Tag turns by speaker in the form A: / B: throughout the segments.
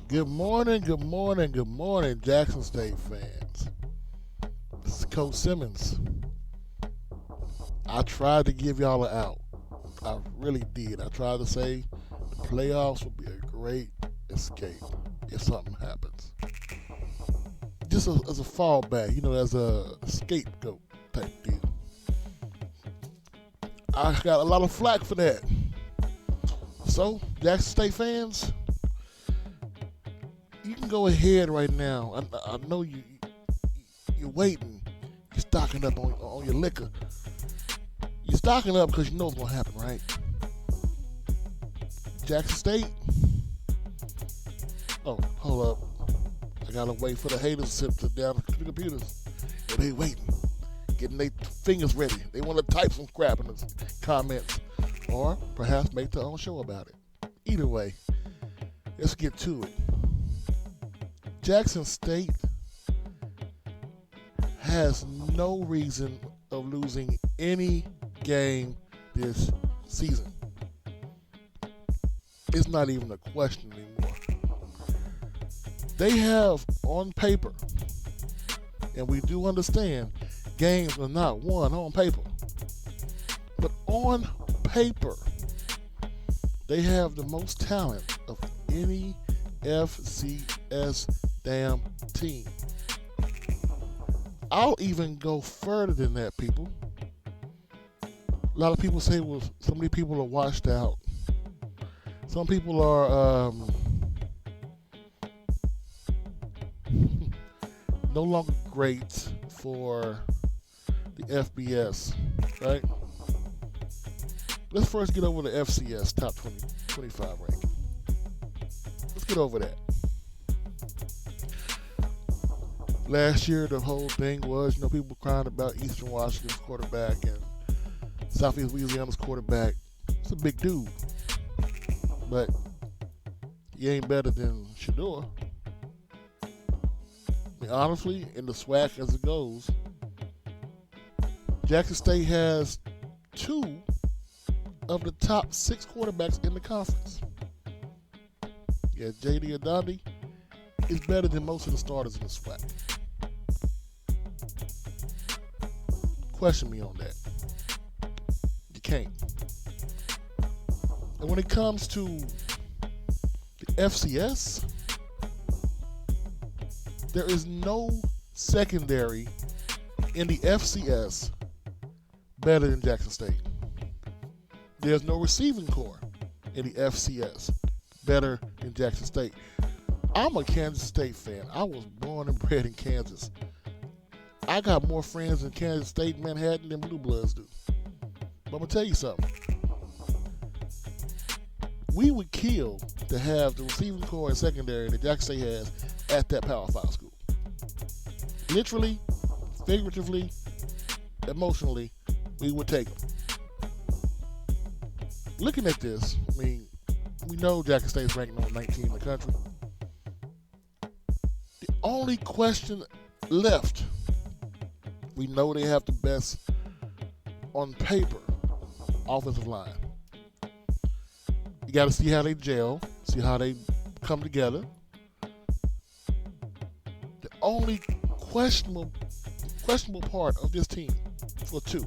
A: Good morning, good morning, good morning, Jackson State fans. This is Coach Simmons. I tried to give y'all an out. I really did. I tried to say the playoffs would be a great escape if something happens. Just as a fallback, as a scapegoat type deal. I got a lot of flack for that. So, Jackson State fans, you can go ahead right now. I know you're waiting. You're stocking up on your liquor. You're stocking up because you know what's going to happen, right? Jackson State. Oh, hold up. I got to wait for the haters to sit down to the computers. And they waiting. Getting their fingers ready. They want to type some crap in the comments. Or perhaps make their own show about it. Either way, let's get to it. Jackson State has no reason of losing any game this season. It's not even a question anymore. They have on paper, and we do understand games are not won on paper, but on paper, they have the most talent of any FCS damn team. I'll even go further than that, people. A lot of people say, well, so many people are washed out. Some people are no longer great for the FBS, right? Let's first get over the FCS top 20, 25 ranking. Let's get over that. Last year, the whole thing was, people crying about Eastern Washington's quarterback and Southeast Louisiana's quarterback. It's a big dude, but he ain't better than Shedeur. I mean, honestly, in the SWAC as it goes, Jackson State has 2 of the top 6 quarterbacks in the conference. Yeah, J.D. Adonde is better than most of the starters in the SWAC. Question me on that. You can't. And when it comes to the FCS, there is no secondary in the FCS better than Jackson State. There's no receiving core in the FCS better than Jackson State. I'm a Kansas State fan. I was born and bred in Kansas. I got more friends in Kansas State, Manhattan, than Blue Bloods do. But I'm going to tell you something. We would kill to have the receiving core and secondary that Jackson State has at that Power 5 school. Literally, figuratively, emotionally, we would take them. Looking at this, I mean, we know Jackson State's ranked number 19 in the country. The only question left, we know they have the best, on paper, offensive line. You got to see how they gel, see how they come together. The only questionable part of this team for 2.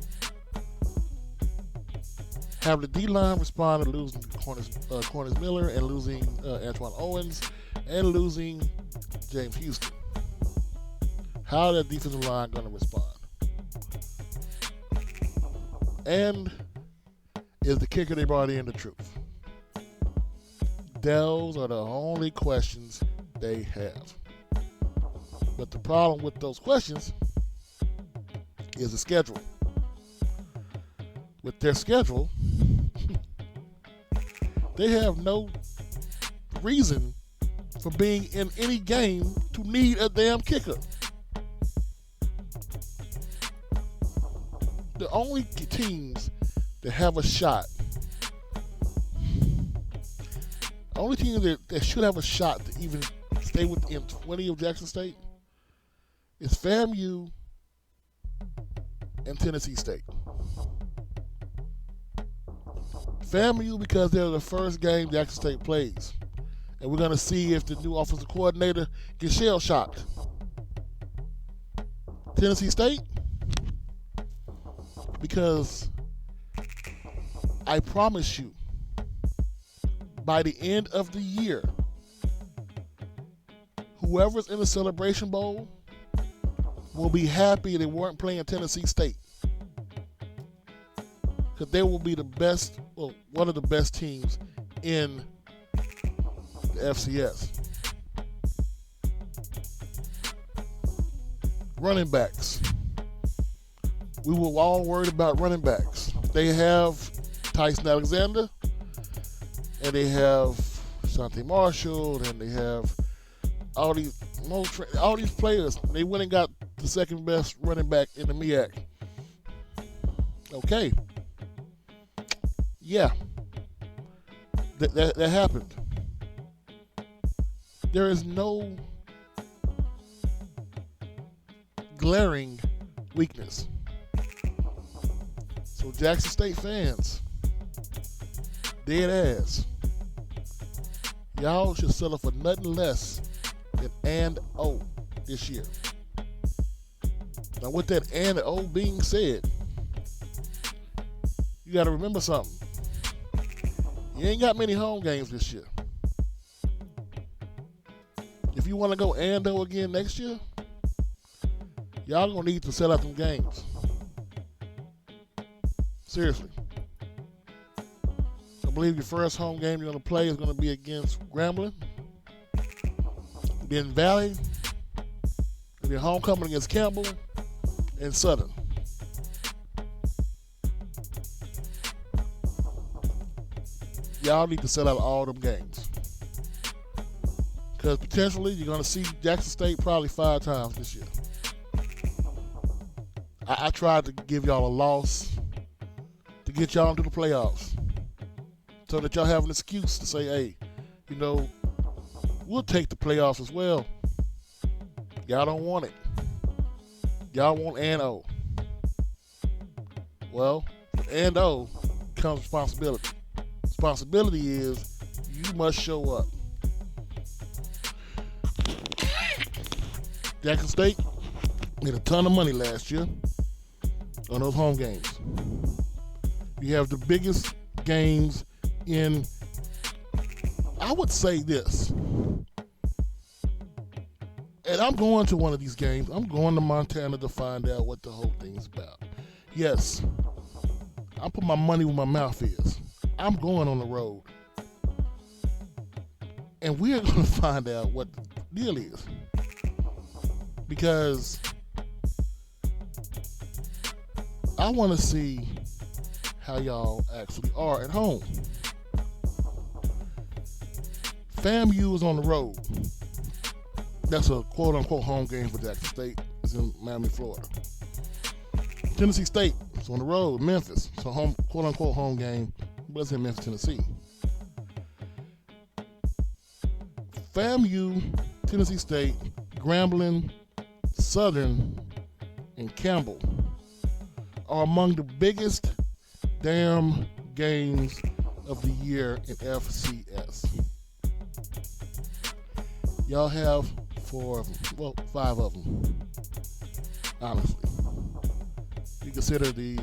A: Have the D-line respond to losing Corners Miller and losing Antoine Owens and losing James Houston. How that defensive line going to respond? And is the kicker they brought in the truth? Those are the only questions they have. But the problem with those questions is the schedule. With their schedule, they have no reason for being in any game to need a damn kicker. The only teams that have a shot, the only team that should have a shot to even stay within 20 of Jackson State is FAMU and Tennessee State. FAMU because they're the first game Jackson State plays And we're going to see if the new offensive coordinator gets shell-shocked. Tennessee State, because I promise you, by the end of the year, whoever's in the Celebration Bowl will be happy they weren't playing Tennessee State. Because they will be the best, well, one of the best teams in the FCS. Running backs. We were all worried about running backs. They have Tyson Alexander, and they have Sante Marshall, and they have all these players. They went and got the second best running back in the MEAC. Okay. Yeah. That happened. There is no glaring weakness. So Jackson State fans, dead ass, y'all should settle for nothing less than and O this year. Now with that and O being said, you got to remember something. You ain't got many home games this year. If you want to go and O again next year, y'all gonna need to set out them games. Seriously. I believe your first home game you're gonna play is gonna be against Grambling, then Valley, and your homecoming against Campbell and Southern. Y'all need to set out all them games. Because potentially you're going to see Jackson State probably 5 times this year. I tried to give y'all a loss to get y'all into the playoffs so that y'all have an excuse to say, hey, you know, we'll take the playoffs as well. Y'all don't want it. Y'all want and O. Well, with and O comes responsibility. Responsibility is you must show up. Jackson State made a ton of money last year on those home games. You have the biggest games in, I would say this, and I'm going to one of these games. I'm going to Montana to find out what the whole thing's about. Yes, I put my money where my mouth is. I'm going on the road. And we're going to find out what the deal is. Because I want to see how y'all actually are at home. FAMU is on the road. That's a quote-unquote home game for Jackson State. It's in Miami, Florida. Tennessee State is on the road. Memphis. It's a home, quote-unquote home game, but it's in Memphis, Tennessee. FAMU, Tennessee State, Grambling, Southern, and Campbell are among the biggest damn games of the year in FCS. Y'all have 4 of them, well, 5 of them, honestly. You consider the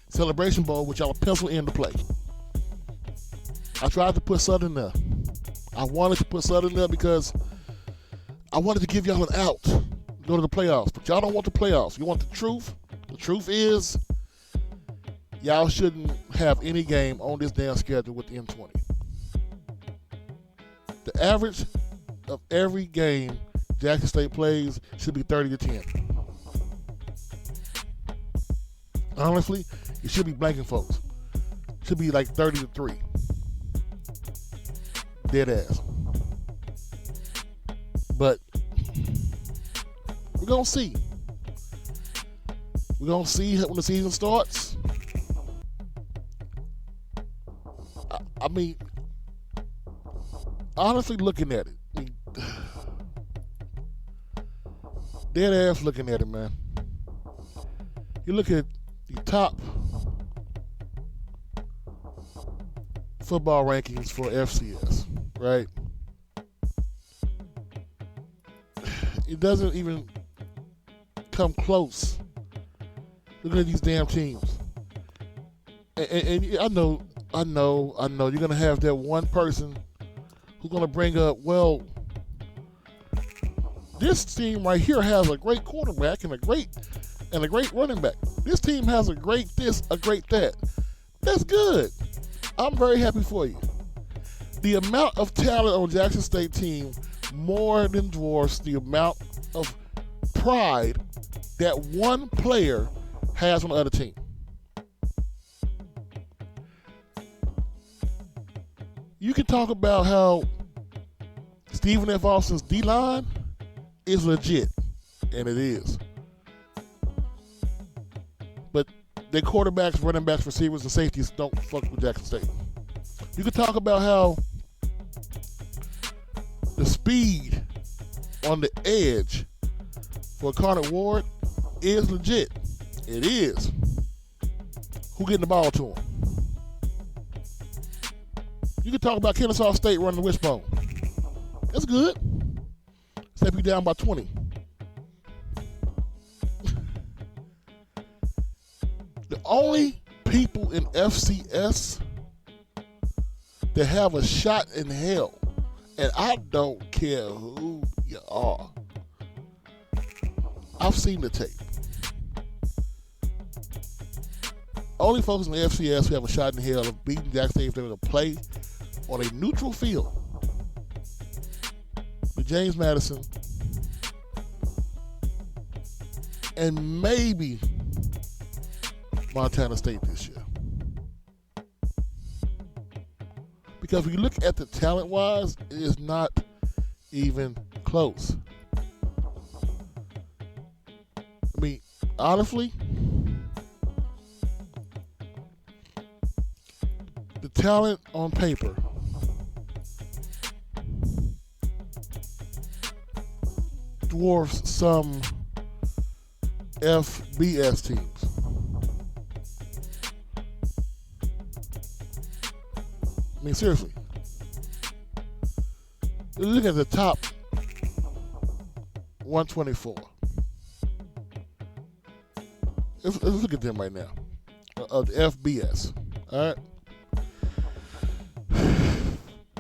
A: Celebration Bowl, which y'all pencil in to play. I tried to put Southern there. I wanted to put Southern there because I wanted to give y'all an out to go to the playoffs. But y'all don't want the playoffs. You want the truth? The truth is, y'all shouldn't have any game on this damn schedule within 20. The average of every game Jackson State plays should be 30-10. Honestly, it should be blanking folks. It should be like 30-3. Dead ass. But we're going to see. We're going to see when the season starts. I mean, honestly looking at it, dead ass looking at it, man. You look at the top football rankings for FCS, right? It doesn't even come close. Look at these damn teams. And I know, you're gonna have that one person who's gonna bring up, well, this team right here has a great quarterback and a great running back. This team has a great this, a great that. That's good. I'm very happy for you. The amount of talent on Jackson State team more than dwarfs the amount of pride that one player has on the other team. You can talk about how Stephen F. Austin's D-line is legit, and it is. But their quarterbacks, running backs, receivers, and safeties don't fuck with Jackson State. You can talk about how the speed on the edge for Connor Ward is legit. It is. Who getting the ball to him? You can talk about Kennesaw State running the wishbone. That's good. Except you down by 20. The only people in FCS that have a shot in hell, and I don't care who you are. I've seen the tape. Only folks in the FCS who have a shot in hell of beating Jackson State if they were to play on a neutral field with James Madison and maybe Montana State this year. Because when you look at the talent-wise, it is not even close. I mean, honestly, the talent on paper dwarfs some FBS teams. I mean, seriously. Look at the top 124. Let's look at them right now. Of the FBS. All right.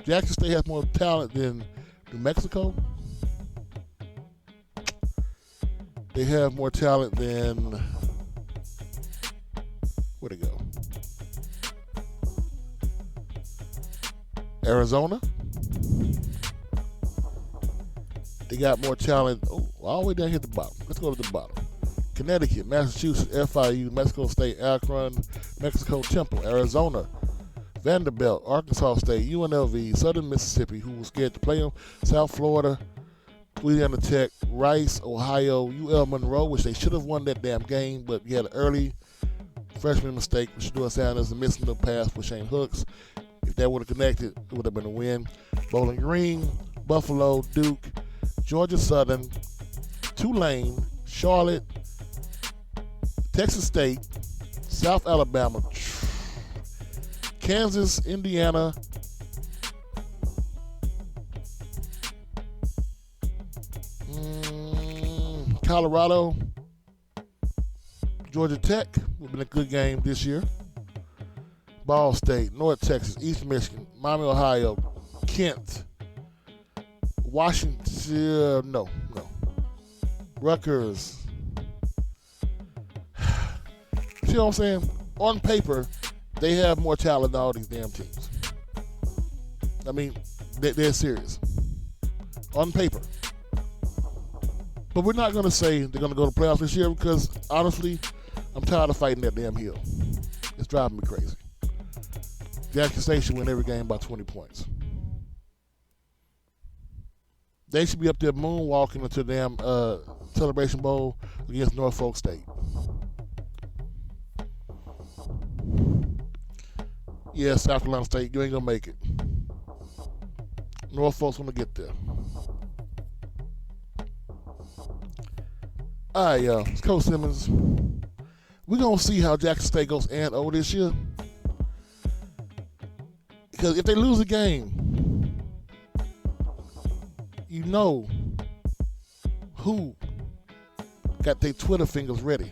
A: Jackson State has more talent than New Mexico. They have more talent than, where'd it go? Arizona. They got more talent. Oh, all the way down here at the bottom. Let's go to the bottom. Connecticut, Massachusetts, FIU, Mexico State, Akron, Mexico, Temple, Arizona, Vanderbilt, Arkansas State, UNLV, Southern Mississippi, who was scared to play them, South Florida, Louisiana Tech, Rice, Ohio, UL Monroe, which they should have won that damn game, but you had an early freshman mistake with Shedeur Sanders and missing the pass with Shane Hooks. If that would have connected, it would have been a win. Bowling Green, Buffalo, Duke, Georgia Southern, Tulane, Charlotte, Texas State, South Alabama, Kansas, Indiana, Colorado, Georgia Tech would have been a good game this year. Ball State, North Texas, East Michigan, Miami, Ohio, Kent, Washington, no. Rutgers. See what I'm saying? On paper, they have more talent than all these damn teams. I mean, they're serious. On paper. But we're not going to say they're going to go to the playoffs this year because, honestly, I'm tired of fighting that damn hill. It's driving me crazy. Jackson State should win every game by 20 points. They should be up there moonwalking into the damn Celebration Bowl against Norfolk State. Yeah, South Carolina State, you ain't going to make it. Norfolk's going to get there. All right, y'all. It's Coach Simmons. We're going to see how Jackson State goes and over this year. Because if they lose a game, you know who got their Twitter fingers ready.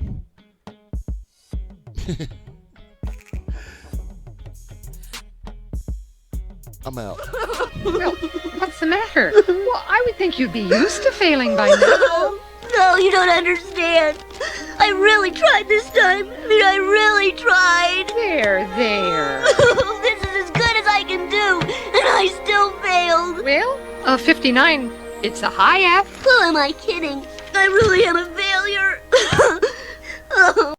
A: I'm out.
B: Well, what's the matter? Well, I would think you'd be used to failing by now.
C: No, you don't understand. I really tried this time. I really tried.
B: There.
C: This is as good as I can do, and I still failed.
B: Well, 59, it's a high F.
C: Who am I kidding? I really am a failure. Oh.